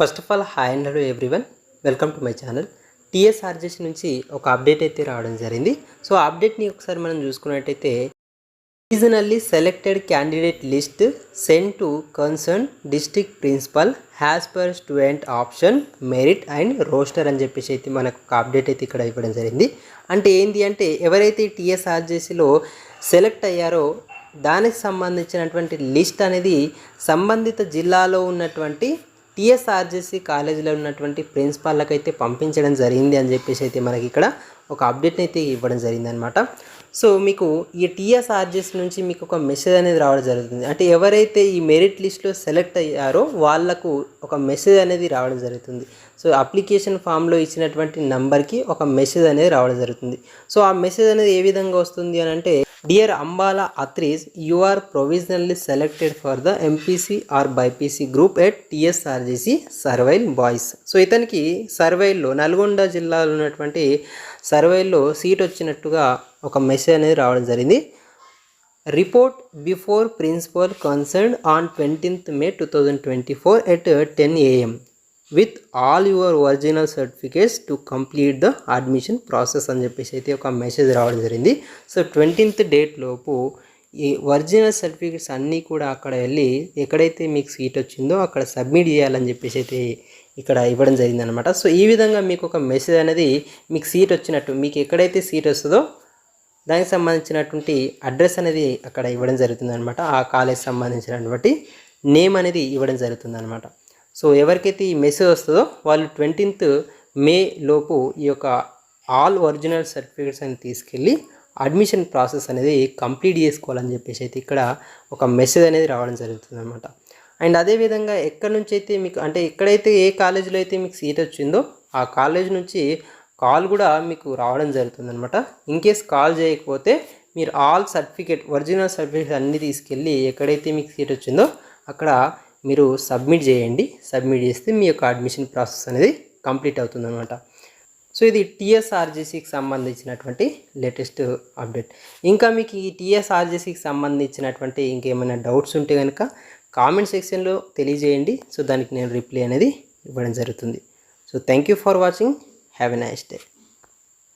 First of all hi and hello everyone, welcome to my channel. TSRJC నుంచి ఒక update అయితే రావడం జరిగింది. సో ఆ అప్డేట్ని ఒకసారి మనం చూసుకున్నట్టయితే, regionally selected candidate list send to concern district principal has per student option merit and roster అని చెప్పేసి అయితే మనకు ఒక అప్డేట్ అయితే ఇక్కడ ఇవ్వడం జరిగింది. అంటే ఏంటి అంటే, ఎవరైతే టీఎస్ఆర్జేసీలో సెలెక్ట్ అయ్యారో దానికి సంబంధించినటువంటి లిస్ట్ అనేది సంబంధిత జిల్లాలో ఉన్నటువంటి టీఎస్ఆర్జేసీ కాలేజీలో ఉన్నటువంటి ప్రిన్సిపాల్లకు అయితే పంపించడం జరిగింది అని చెప్పేసి అయితే మనకి ఇక్కడ ఒక అప్డేట్ని అయితే ఇవ్వడం జరిగింది అనమాట. సో మీకు ఈ టీఎస్ఆర్జేసీ నుంచి మీకు ఒక మెసేజ్ అనేది రావడం జరుగుతుంది. అంటే ఎవరైతే ఈ మెరిట్ లిస్ట్లో సెలెక్ట్ అయ్యారో వాళ్ళకు ఒక మెసేజ్ అనేది రావడం జరుగుతుంది. సో అప్లికేషన్ ఫామ్లో ఇచ్చినటువంటి నంబర్కి ఒక మెసేజ్ అనేది రావడం జరుగుతుంది. సో ఆ మెసేజ్ అనేది ఏ విధంగా వస్తుంది అని అంటే, డియర్ అంబాలా అత్రీస్, you are provisionally selected for the MPC or BiPC group at TSRJC Sarvail boys. So ఇతనికి సర్వైల్లో నల్గొండ జిల్లాలో ఉన్నటువంటి సర్వైల్లో సీట్ వచ్చినట్టుగా ఒక మెసేజ్ అనేది రావడం జరిగింది. Report before principal concern on 20th May 2024 at 10 AM with all your original certificates to complete the admission process అని చెప్పేసి అయితే ఒక మెసేజ్ రావడం జరిగింది. సో 20th డేట్ లోపు ఈ ఒరిజినల్ సర్టిఫికేట్స్ అన్నీ కూడా అక్కడ వెళ్ళి ఎక్కడైతే మీకు సీట్ వచ్చిందో అక్కడ సబ్మిట్ చేయాలని చెప్పేసి అయితే ఇక్కడ ఇవ్వడం జరిగింది అనమాట. సో ఈ విధంగా మీకు ఒక మెసేజ్ అనేది మీకు సీట్ వచ్చినట్టు, మీకు ఎక్కడైతే సీట్ వస్తుందో దానికి సంబంధించినటువంటి అడ్రస్ అనేది అక్కడ ఇవ్వడం జరుగుతుంది అనమాట. ఆ కాలేజ్ సంబంధించినటువంటి నేమ్ అనేది ఇవ్వడం జరుగుతుంది అనమాట. సో ఎవరికైతే ఈ మెసేజ్ వస్తుందో వాళ్ళు 20th May లోపు ఈ యొక్క ఆల్ ఒరిజినల్ సర్టిఫికేట్స్ అని తీసుకెళ్ళి అడ్మిషన్ ప్రాసెస్ అనేది కంప్లీట్ చేసుకోవాలని చెప్పేసి అయితే ఇక్కడ ఒక మెసేజ్ అనేది రావడం జరుగుతుంది అనమాట. అండ్ అదేవిధంగా ఎక్కడి నుంచి అయితే మీకు, అంటే ఎక్కడైతే ఏ కాలేజీలో అయితే మీకు సీట్ వచ్చిందో ఆ కాలేజ్ నుంచి కాల్ కూడా మీకు రావడం జరుగుతుంది అనమాట. ఇన్కేస్ కాల్ చేయకపోతే మీరు ఆల్ సర్టిఫికేట్ ఒరిజినల్ సర్టిఫికేట్స్ అన్నీ తీసుకెళ్ళి ఎక్కడైతే మీకు సీట్ వచ్చిందో అక్కడ మీరు సబ్మిట్ చేయండి. సబ్మిట్ చేస్తే మీ యొక్క అడ్మిషన్ ప్రాసెస్ అనేది కంప్లీట్ అవుతుంది అనమాట. సో ఇది టీఎస్ఆర్జేసీకి సంబంధించినటువంటి లేటెస్ట్ అప్డేట్. ఇంకా మీకు ఈ టీఎస్ఆర్జేసీకి సంబంధించినటువంటి ఇంకేమైనా డౌట్స్ ఉంటే కనుక కామెంట్ సెక్షన్లో తెలియజేయండి. సో దానికి నేను రిప్లై అనేది ఇవ్వడం జరుగుతుంది. So thank you for watching. Have a nice day.